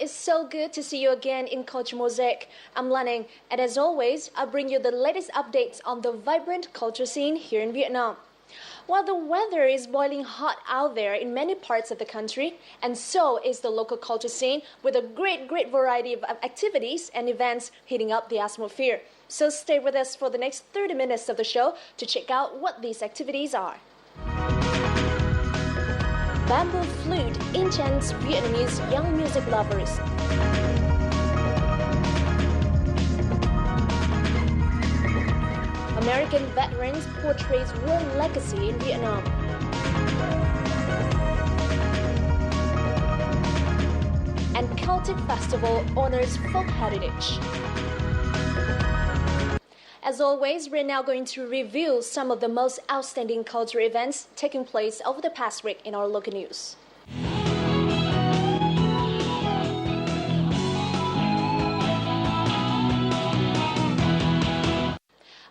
it's so good to see you again in Culture Mosaic. I'm Lanning, and as always, I bring you the latest updates on the vibrant culture scene here in Vietnam. While the weather is boiling hot out there in many parts of the country, and so is the local culture scene with a great variety of activities and events heating up the atmosphere. So stay with us for the next 30 minutes of the show to check out what these activities are. Bamboo flute enchants Vietnamese young music lovers. American veterans portrays war legacy in Vietnam. And Celtic Festival honors folk heritage. As always, we're now going to review some of the most outstanding cultural events taking place over the past week in our local news.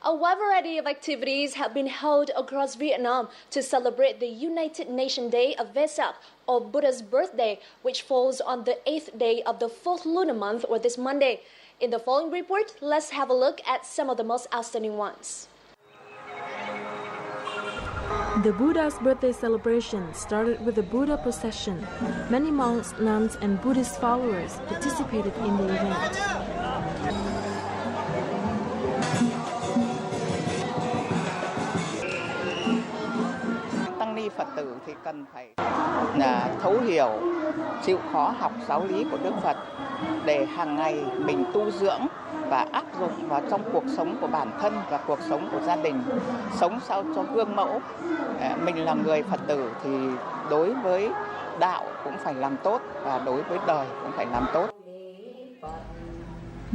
A wide variety of activities have been held across Vietnam to celebrate the United Nations Day of Vesak, or Buddha's birthday, which falls on the 8th day of the 4th lunar month, or this Monday. In the following report, let's have a look at some of the most outstanding ones. The Buddha's birthday celebration started with a Buddha procession. Many monks, nuns, and Buddhist followers participated in the event. Tăng ni Phật tử thì cần phải thấu hiểu, chịu khó học giáo lý của Đức Phật để hàng ngày mình tu dưỡng và áp dụng vào trong cuộc sống của bản thân và cuộc sống của gia đình, sống sao cho gương mẫu. Mình là người Phật tử thì đối với đạo cũng phải làm tốt và đối với đời cũng phải làm tốt.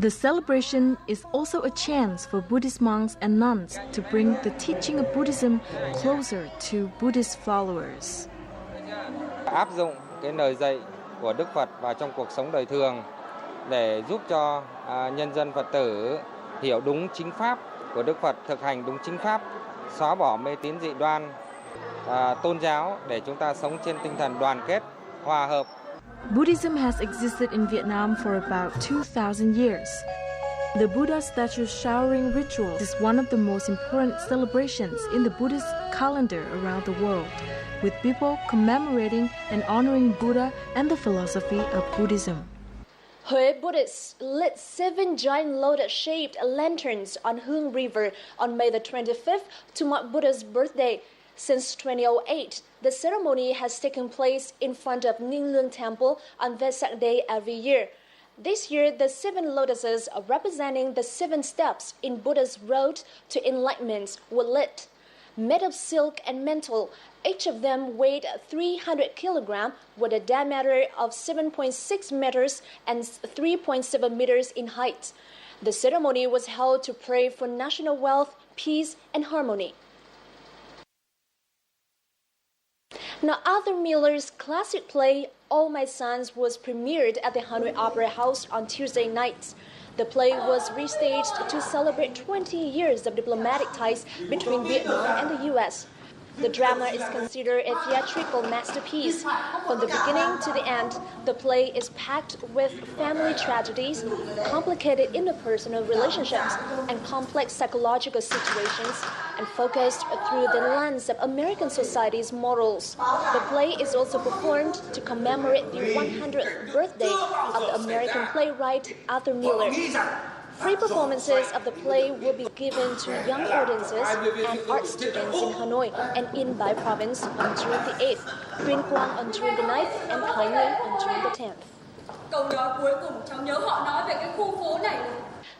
The celebration is also a chance for Buddhist monks and nuns to bring the teaching of Buddhism closer to Buddhist followers. Áp dụng cái lời dạy của Đức Phật vào trong cuộc sống đời thường để giúp cho nhân dân Phật tử hiểu đúng chính pháp của Đức Phật, thực hành đúng chính pháp, xóa bỏ mê tín dị đoan tôn giáo để chúng ta sống trên tinh thần đoàn kết, hòa hợp. Buddhism has existed in Vietnam for about 2,000 years. The Buddha statue showering ritual is one of the most important celebrations in the Buddhist calendar around the world, with people commemorating and honoring Buddha and the philosophy of Buddhism. Huế Buddhists lit 7 giant lotus-shaped lanterns on Hương River on May the 25th to mark Buddha's birthday. Since 2008, the ceremony has taken place in front of Ninh Lương Temple on Vesak Day every year. This year, the 7 lotuses representing the 7 steps in Buddha's road to enlightenment were lit. Made of silk and metal, each of them weighed 300 kilograms with a diameter of 7.6 meters and 3.7 meters in height. The ceremony was held to pray for national wealth, peace, and harmony. Now, Arthur Miller's classic play, All My Sons, was premiered at the Hanoi Opera House on Tuesday night. The play was restaged to celebrate 20 years of diplomatic ties between Vietnam and the U.S. The drama is considered a theatrical masterpiece. From the beginning to the end, the play is packed with family tragedies, complicated interpersonal relationships, and complex psychological situations, and focused through the lens of American society's morals. The play is also performed to commemorate the 100th birthday of the American playwright Arthur Miller. Free performances of the play will be given to young audiences and art students in Hanoi and in Bai Province on June the 8th, Tuyên Quang on June the 9th, and Thái Nguyên on June the 10th.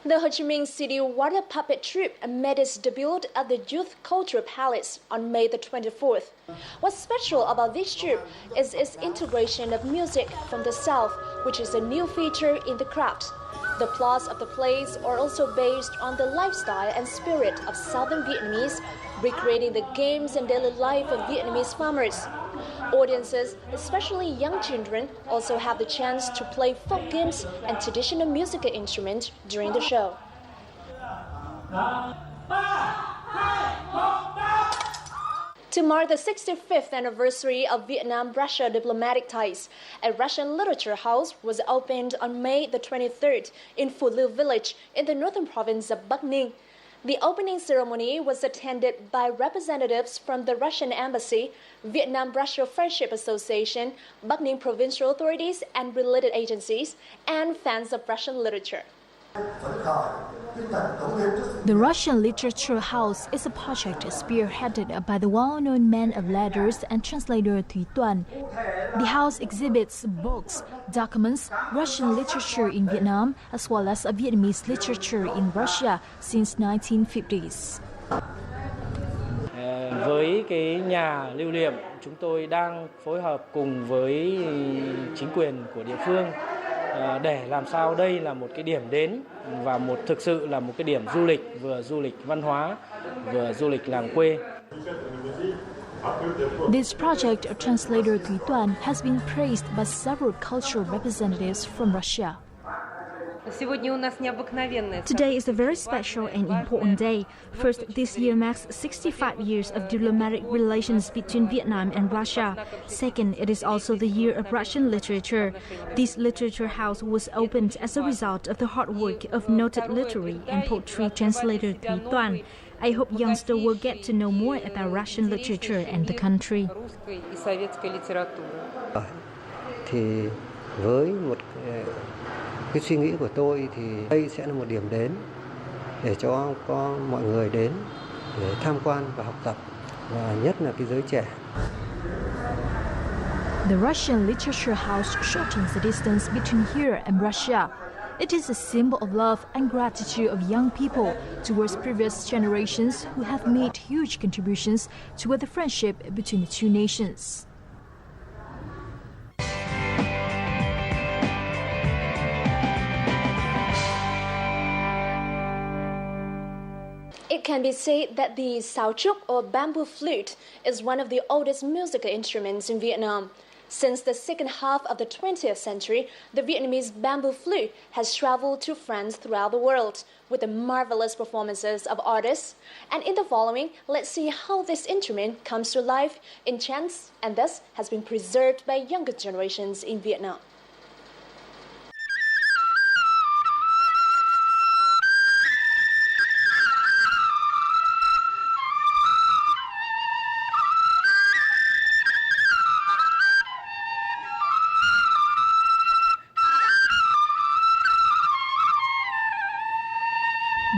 The Ho Chi Minh City Water Puppet Troupe made its debut at the Youth Culture Palace on May the 24th. What's special about this troupe is its integration of music from the South, which is a new feature in the craft. The plots of the plays are also based on the lifestyle and spirit of Southern Vietnamese, recreating the games and daily life of Vietnamese farmers. Audiences, especially young children, also have the chance to play folk games and traditional musical instruments during the show. To mark the 65th anniversary of Vietnam-Russia diplomatic ties, a Russian literature house was opened on May the 23rd in Phu Lưu village in the northern province of Bắc Ninh. The opening ceremony was attended by representatives from the Russian Embassy, Vietnam-Russia Friendship Association, Bắc Ninh provincial authorities and related agencies, and fans of Russian literature. The Russian Literature House is a project spearheaded by the well-known man of letters and translator Thúy Toàn. The house exhibits books, documents, Russian literature in Vietnam, as well as Vietnamese literature in Russia since 1950s. Với cái nhà lưu niệm, chúng tôi đang phối hợp cùng với chính quyền của địa phương để làm sao đây là một cái điểm đến và thực sự là một cái điểm du lịch, vừa du lịch văn hóa, vừa du lịch làng quê. This project of translator Thúy Toàn has been praised by several cultural representatives from Russia. Today is a very special and important day. First, this year marks 65 years of diplomatic relations between Vietnam and Russia. Second, it is also the year of Russian literature. This literature house was opened as a result of the hard work of noted literary and poetry translator Thúy Toàn. I hope youngsters will get to know more about Russian literature and the country. Thì với một cái suy nghĩ của tôi thì đây sẽ là một điểm đến để cho có mọi người đến để tham quan và học tập, và nhất là cái giới trẻ. The Russian Literature House shortens the distance between here and Russia. It is a symbol of love and gratitude of young people towards previous generations who have made huge contributions toward the friendship between the two nations. It can be said that the sao trúc or bamboo flute is one of the oldest musical instruments in Vietnam. Since the second half of the 20th century, the Vietnamese bamboo flute has traveled to friends throughout the world with the marvelous performances of artists. And in the following, let's see how this instrument comes to life in chants and thus has been preserved by younger generations in Vietnam.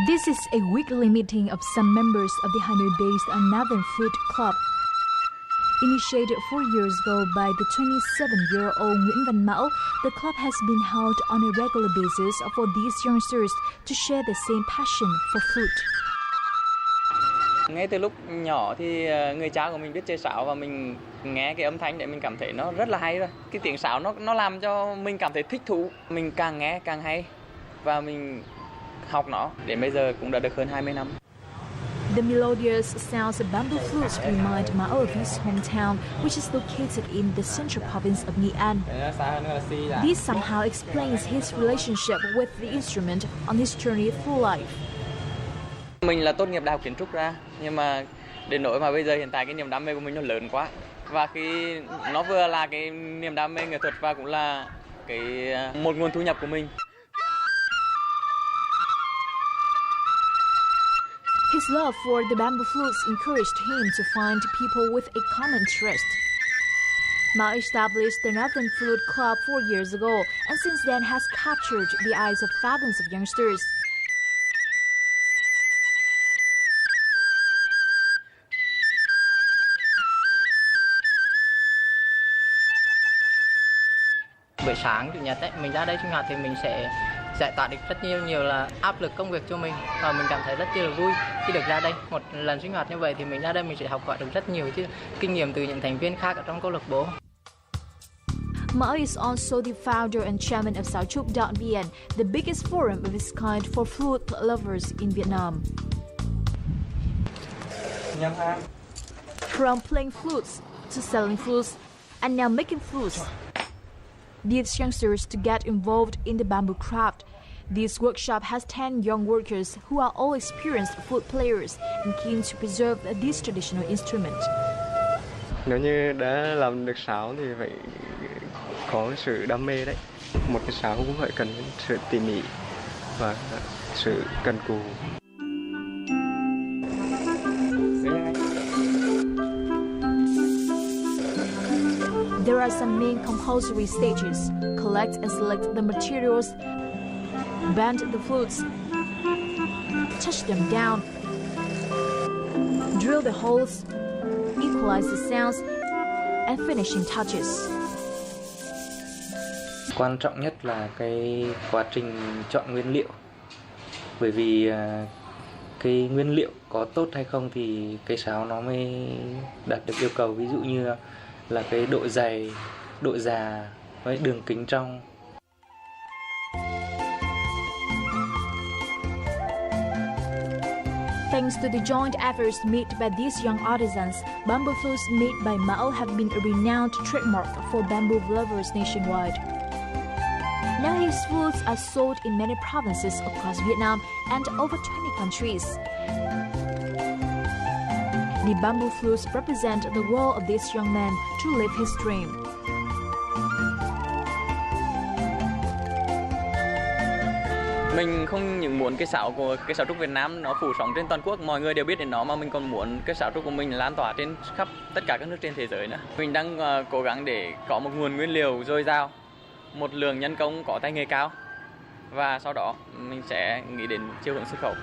This is a weekly meeting of some members of the Hanoi-based Northern Flute Club. Initiated 4 years ago by the 27-year-old Nguyễn Văn Mão, the club has been held on a regular basis for these youngsters to share the same passion for flute. Ngay từ lúc nhỏ thì người cha của mình biết chơi sáo và mình nghe cái âm thanh để mình cảm thấy nó rất là hay rồi. Cái tiếng sáo nó làm cho mình cảm thấy thích thú. Mình càng nghe càng hay và mình học nó. Đến bây giờ cũng đã được hơn 20 năm. The melodious sounds of bamboo flutes remind Mao of his hometown, which is located in the central province of Nghệ An. This somehow explains his relationship with the instrument on his journey through life. Mình là tốt nghiệp đại học kiến trúc ra, nhưng mà đến nỗi mà bây giờ hiện tại cái niềm đam mê của mình nó lớn quá. Và khi nó vừa là cái niềm đam mê nghệ thuật và cũng là một nguồn thu nhập của mình. His love for the bamboo flutes encouraged him to find people with a common interest. Mao established the Northern Flute Club 4 years ago and since then has captured the eyes of thousands of youngsters. Buổi sáng chủ nhật ấy, mình ra đây sinh hoạt thì mình sẽ giải tỏa được rất nhiều là áp lực công việc cho mình và mình cảm thấy rất là vui khi được ra đây. Một lần sinh hoạt như vậy thì mình ra đây mình sẽ học hỏi được rất nhiều kinh nghiệm từ những thành viên khác ở trong câu lạc bộ. Mao is also the founder and chairman of saochuc.vn, the biggest forum of its kind for flute lovers in Vietnam. From playing flutes to selling flutes and now making flutes, these youngsters to get involved in the bamboo craft. This workshop has 10 young workers who are all experienced flute players and keen to preserve this traditional instrument. Nếu như đã làm được sáo thì phải có sự đam mê đấy. Một cái sáo cũng phải cần sự tỉ mỉ và sự cần cù. There are some main compulsory stages. Collect and select the materials, bend the flutes, touch them down, drill the holes, equalize the sounds, and finishing touches. Quan trọng nhất là cái quá trình chọn nguyên liệu. Bởi vì cái nguyên liệu có tốt hay không thì cái sáo nó mới đạt được yêu cầu. Ví dụ như là cái độ dày, độ già với đường kính trong. Thanks to the joint efforts made by these young artisans, bamboo flutes made by Mao have been a renowned trademark for bamboo lovers nationwide. Now his flutes are sold in many provinces across Vietnam and over 20 countries. The bamboo flutes represent the will of this young man to live his dream. Mình không những muốn cái sáo trúc Việt Nam nó phủ sóng trên toàn quốc, mọi người đều biết đến nó, mà mình còn muốn cái sáo trúc của mình lan tỏa trên khắp tất cả các nước trên thế giới nữa. Mình đang cố gắng để có một nguồn nguyên liệu dồi dào, một lượng nhân công có tay nghề cao, và sau đó mình sẽ nghĩ đến chiều hướng xuất khẩu.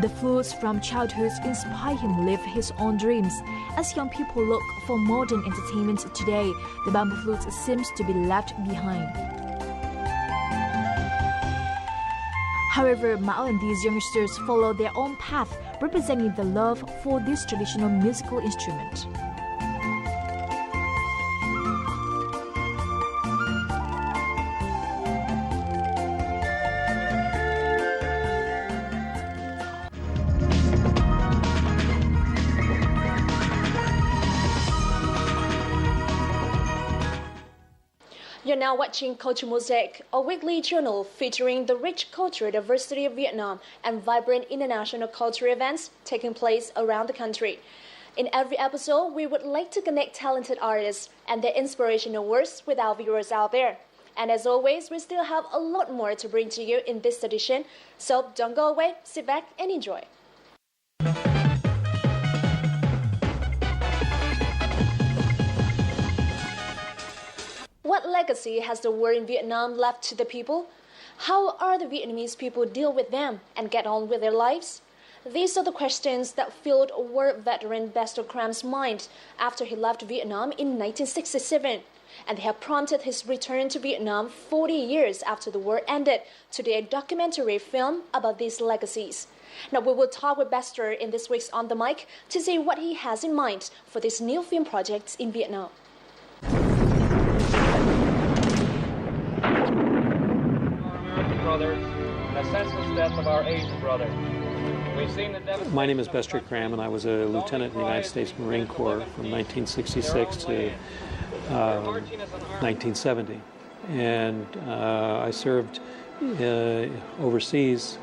The flutes from childhood inspire him live his own dreams. As young people look for modern entertainment today, the bamboo flute seems to be left behind. However, Mao and these youngsters follow their own path, representing the love for this traditional musical instrument. You're now watching Culture Mosaic, a weekly journal featuring the rich cultural diversity of Vietnam and vibrant international cultural events taking place around the country. In every episode, we would like to connect talented artists and their inspirational works with our viewers out there. And as always, we still have a lot more to bring to you in this edition, so don't go away, sit back and enjoy. What legacy has the war in Vietnam left to the people? How are the Vietnamese people deal with them and get on with their lives? These are the questions that filled war veteran Buster Cram's mind after he left Vietnam in 1967. And they have prompted his return to Vietnam 40 years after the war ended to do a documentary film about these legacies. Now we will talk with Buster in this week's On the Mic to see what he has in mind for this new film project in Vietnam. Brother, and the senseless death of our Asian brother. We've seen the My name is Buster Cram, and I was a lieutenant in the United States Marine Corps from 1966 to 1970. And I served overseas,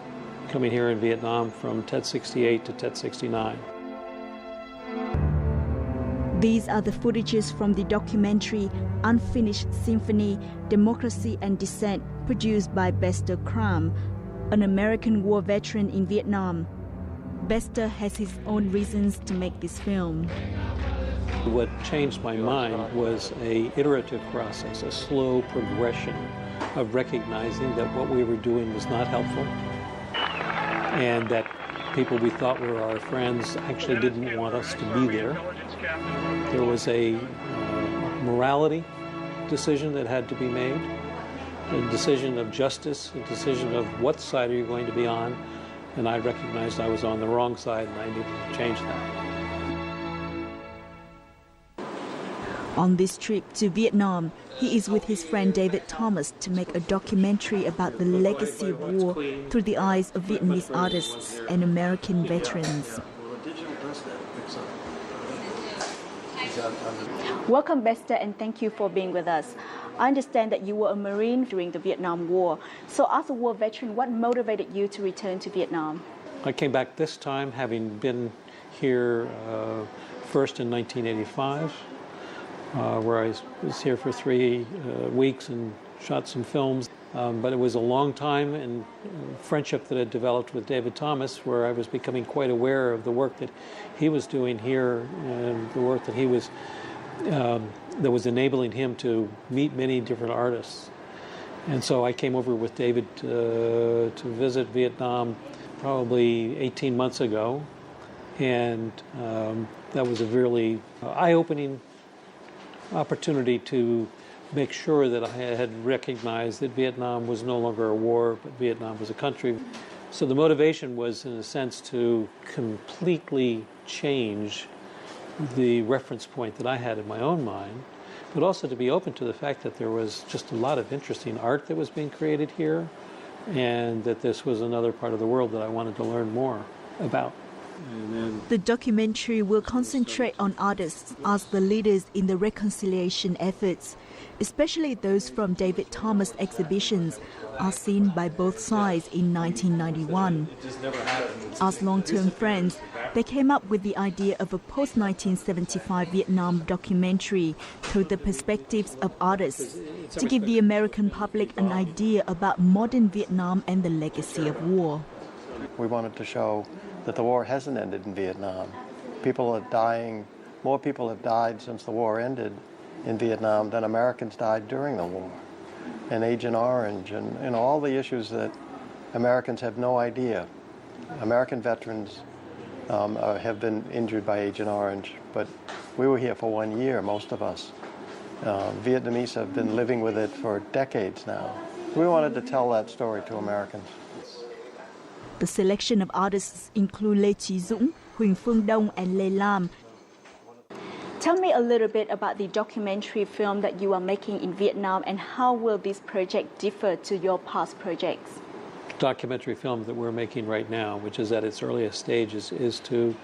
coming here in Vietnam from Tet 68 to Tet 69. These are the footages from the documentary Unfinished Symphony, Democracy and Dissent, produced by Buster Cram, an American war veteran in Vietnam. Buster has his own reasons to make this film. What changed my mind was an iterative process, a slow progression of recognizing that what we were doing was not helpful and that people we thought were our friends actually didn't want us to be there. There was a morality decision that had to be made, a decision of justice, a decision of what side are you going to be on, and I recognized I was on the wrong side and I needed to change that. On this trip to Vietnam, he is with his friend David Thomas to make a documentary about the legacy of war through the eyes of Vietnamese artists and American veterans. Welcome, Buster, and thank you for being with us. I understand that you were a Marine during the Vietnam War. So as a war veteran, what motivated you to return to Vietnam? I came back this time having been here first in 1985, where I was here for 3 weeks and shot some films. But it was a long time and friendship that had developed with David Thomas, where I was becoming quite aware of the work that he was doing here and the work that he was that was enabling him to meet many different artists. And so I came over with David to visit Vietnam probably 18 months ago, and that was a really eye-opening opportunity to make sure that I had recognized that Vietnam was no longer a war, but Vietnam was a country. So the motivation was, in a sense, to completely change the reference point that I had in my own mind, but also to be open to the fact that there was just a lot of interesting art that was being created here, and that this was another part of the world that I wanted to learn more about. The documentary will concentrate on artists as the leaders in the reconciliation efforts, especially those from David Thomas exhibitions, are seen by both sides in 1991. As long-term friends, they came up with the idea of a post-1975 Vietnam documentary through the perspectives of artists to give the American public an idea about modern Vietnam and the legacy of war. We wanted to show that the war hasn't ended in Vietnam. People are dying, more people have died since the war ended in Vietnam than Americans died during the war. And Agent Orange and all the issues that Americans have no idea. American veterans have been injured by Agent Orange, but we were here for 1 year, most of us. Vietnamese have been living with it for decades now. We wanted to tell that story to Americans. The selection of artists include Lê Chí Dũng, Huỳnh Phương Đông, and Lê Lam. Tell me a little bit about the documentary film that you are making in Vietnam, and how will this project differ to your past projects? The documentary film that we're making right now, which is at its earliest stages, is to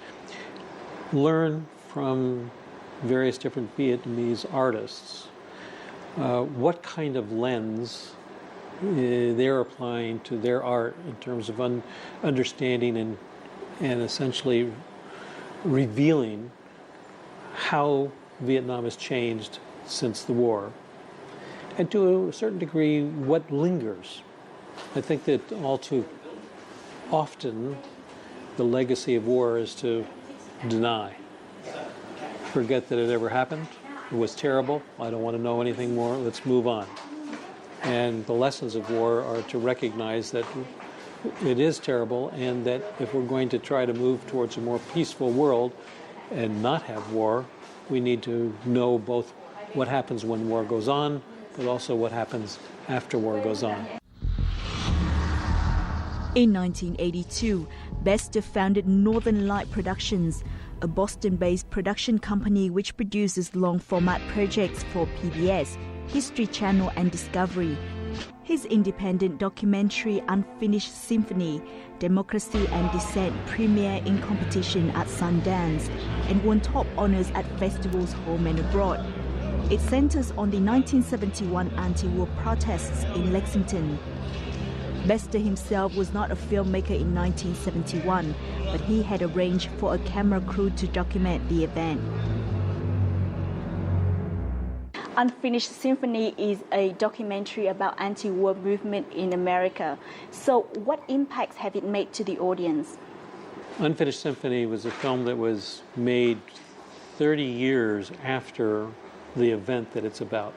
learn from various different Vietnamese artists what kind of lens they're applying to their art in terms of understanding and essentially revealing how Vietnam has changed since the war, and to a certain degree what lingers. I think that all too often the legacy of war is to deny, forget that it ever happened, it was terrible, I don't want to know anything more, let's move on. And the lessons of war are to recognize that it is terrible, and that if we're going to try to move towards a more peaceful world and not have war, we need to know both what happens when war goes on, but also what happens after war goes on. In 1982, Bester founded Northern Light Productions, a Boston-based production company which produces long-format projects for PBS, History Channel and Discovery. His independent documentary Unfinished Symphony, Democracy and Dissent premiered in competition at Sundance and won top honors at festivals home and abroad. It centers on the 1971 anti-war protests in Lexington. Bester himself was not a filmmaker in 1971, but he had arranged for a camera crew to document the event. Unfinished Symphony is a documentary about anti-war movement in America. So what impacts have it made to the audience? Unfinished Symphony was a film that was made 30 years after the event that it's about.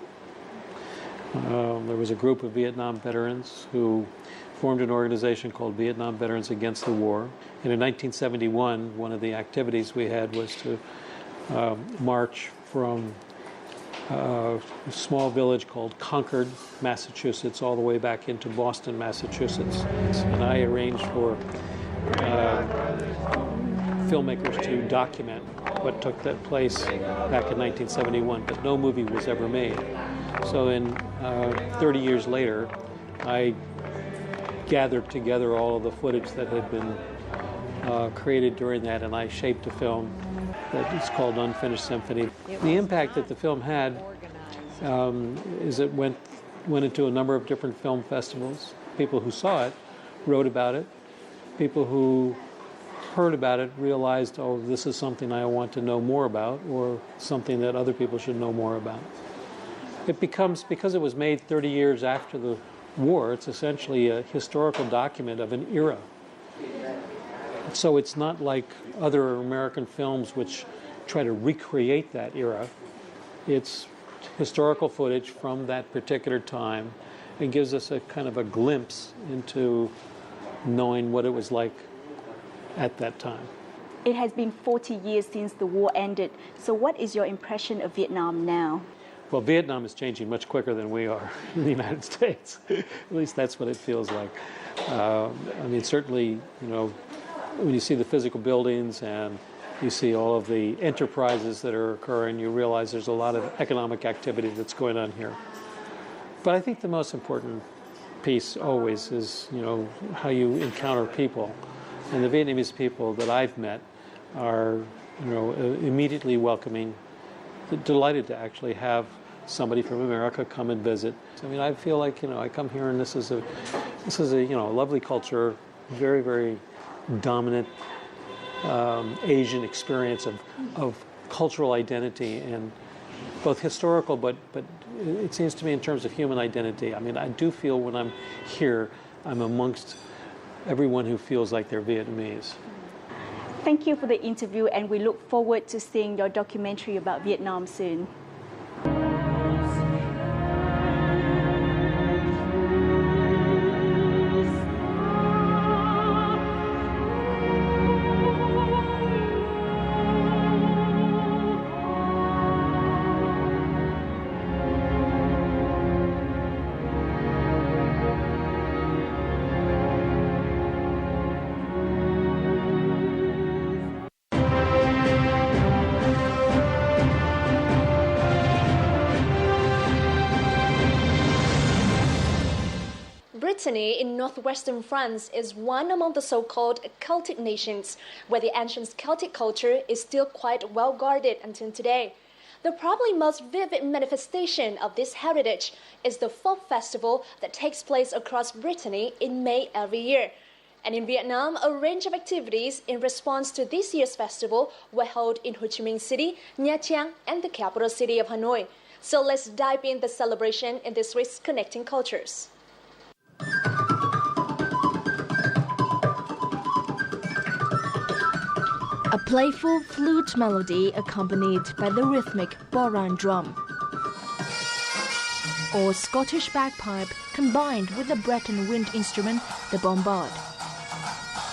There was a group of Vietnam veterans who formed an organization called Vietnam Veterans Against the War. And in 1971, one of the activities we had was to march from a small village called Concord, Massachusetts, all the way back into Boston, Massachusetts. And I arranged for filmmakers to document what took that place back in 1971, but no movie was ever made. So in 30 years later, I gathered together all of the footage that had been created during that, and I shaped a film that is called Unfinished Symphony. The impact that the film had is it went into a number of different film festivals. People who saw it wrote about it. People who heard about it, realized, oh, this is something I want to know more about, or something that other people should know more about. It becomes, because it was made 30 years after the war, it's essentially a historical document of an era. So it's not like other American films which try to recreate that era. It's historical footage from that particular time and gives us a kind of a glimpse into knowing what it was like at that time. It has been 40 years since the war ended. So what is your impression of Vietnam now? Well, Vietnam is changing much quicker than we are in the United States. At least that's what it feels like. I mean, certainly, you know, when you see the physical buildings and you see all of the enterprises that are occurring, you realize there's a lot of economic activity that's going on here. But I think the most important piece always is, you know, how you encounter people. And the Vietnamese people that I've met are, you know, immediately welcoming, delighted to actually have somebody from America come and visit. I mean, I feel like, you know, I come here and this is a you know, a lovely culture, very, very dominant Asian experience of cultural identity, and both historical, but it seems to me in terms of human identity. I mean, I do feel when I'm here, I'm amongst everyone who feels like they're Vietnamese. Thank you for the interview, and we look forward to seeing your documentary about Vietnam soon. Brittany in northwestern France is one among the so-called Celtic nations, where the ancient Celtic culture is still quite well guarded until today. The probably most vivid manifestation of this heritage is the folk festival that takes place across Brittany in May every year. And in Vietnam, a range of activities in response to this year's festival were held in Ho Chi Minh City, Nha Trang, and the capital city of Hanoi. So let's dive in the celebration in this week's Connecting Cultures. A playful flute melody accompanied by the rhythmic boran drum, or Scottish bagpipe combined with the Breton wind instrument, the bombard.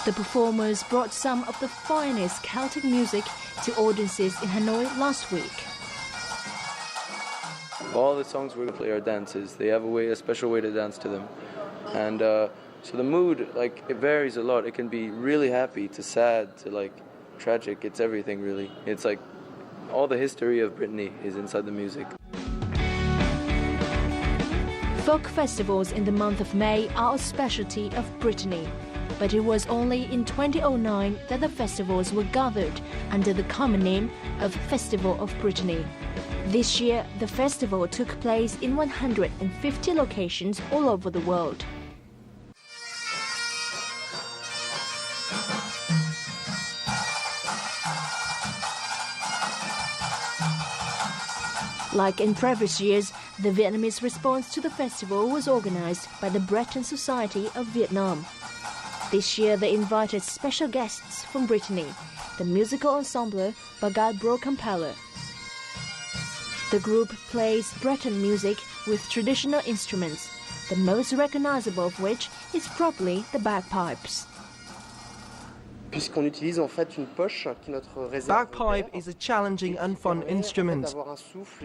The performers brought some of the finest Celtic music to audiences in Hanoi last week. All the songs we're going to play are dances. They have a special way to dance to them. And so the mood, like, it varies a lot. It can be really happy to sad to, like, tragic. It's everything, really. It's like all the history of Brittany is inside the music. Folk festivals in the month of May are a specialty of Brittany, but it was only in 2009 that the festivals were gathered under the common name of Festival of Brittany. This year, the festival took place in 150 locations all over the world. Like in previous years, the Vietnamese response to the festival was organized by the Breton Society of Vietnam. This year they invited special guests from Brittany, the musical ensemble Bagat Bro Kampala. The group plays Breton music with traditional instruments, the most recognizable of which is probably the bagpipes. Bagpipe is a challenging and fun instrument.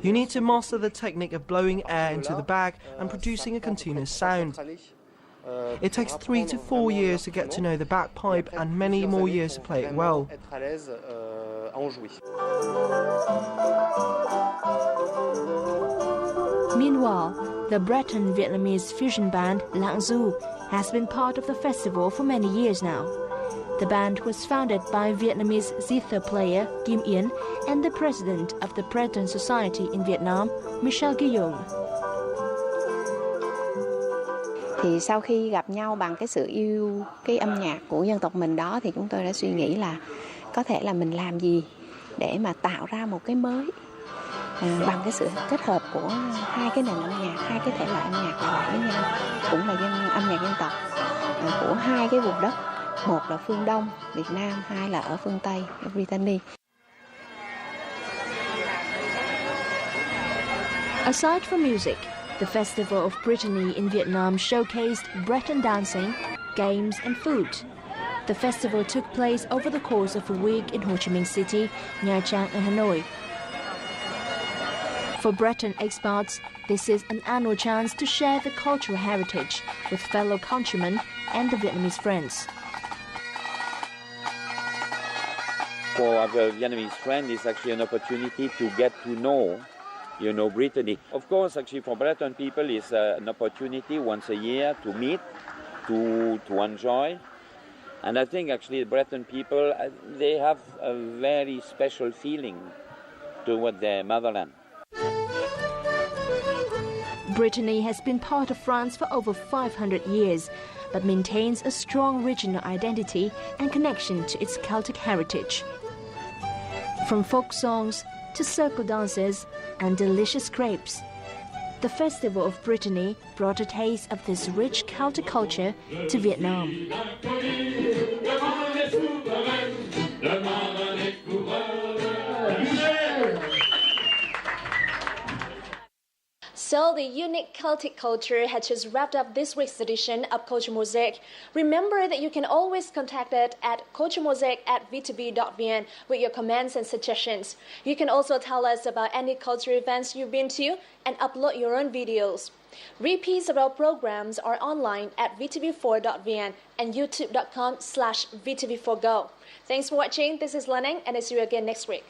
You need to master the technique of blowing air into the bag and producing a continuous sound. It takes 3 to 4 years to get to know the bagpipe and many more years to play it well. Meanwhile, the Breton Vietnamese fusion band Lang Du has been part of the festival for many years now. The band was founded by Vietnamese zither player Kim Yen and the president of the Breton Society in Vietnam, Michel Guillaume. Thì sau khi gặp nhau bằng cái sự yêu cái âm nhạc của dân tộc mình đó thì chúng tôi đã suy nghĩ là có thể là mình làm gì để mà tạo ra một cái mới bằng cái sự kết hợp của hai cái nền âm nhạc, hai cái thể loại âm nhạc lại với nhau, cũng là âm nhạc dân tộc của hai cái vùng đất, một là phương Đông Việt Nam, hai là ở phương Tây ở Brittany. Aside from music, the Festival of Brittany in Vietnam showcased Breton dancing, games and food. The festival took place over the course of a week in Ho Chi Minh City, Nha Trang and Hanoi. For Breton expats, this is an annual chance to share the cultural heritage with fellow countrymen and the Vietnamese friends. For our Vietnamese friend, it's actually an opportunity to get to know, Brittany. Of course, actually, for Breton people, it's an opportunity once a year to meet, to enjoy. And I think actually the Breton people, they have a very special feeling toward their motherland. Brittany has been part of France for over 500 years, but maintains a strong regional identity and connection to its Celtic heritage. From folk songs to circle dances and delicious crepes, the Festival of Brittany brought a taste of this rich Celtic culture to Vietnam. So the unique Celtic culture has just wrapped up this week's edition of Culture Mosaic. Remember that you can always contact us at culturemosaic@vtv.vn with your comments and suggestions. You can also tell us about any culture events you've been to and upload your own videos. Repeats of our programs are online at vtv4.vn and youtube.com/vtv4go. Thanks for watching. This is Lan Anh, and I'll see you again next week.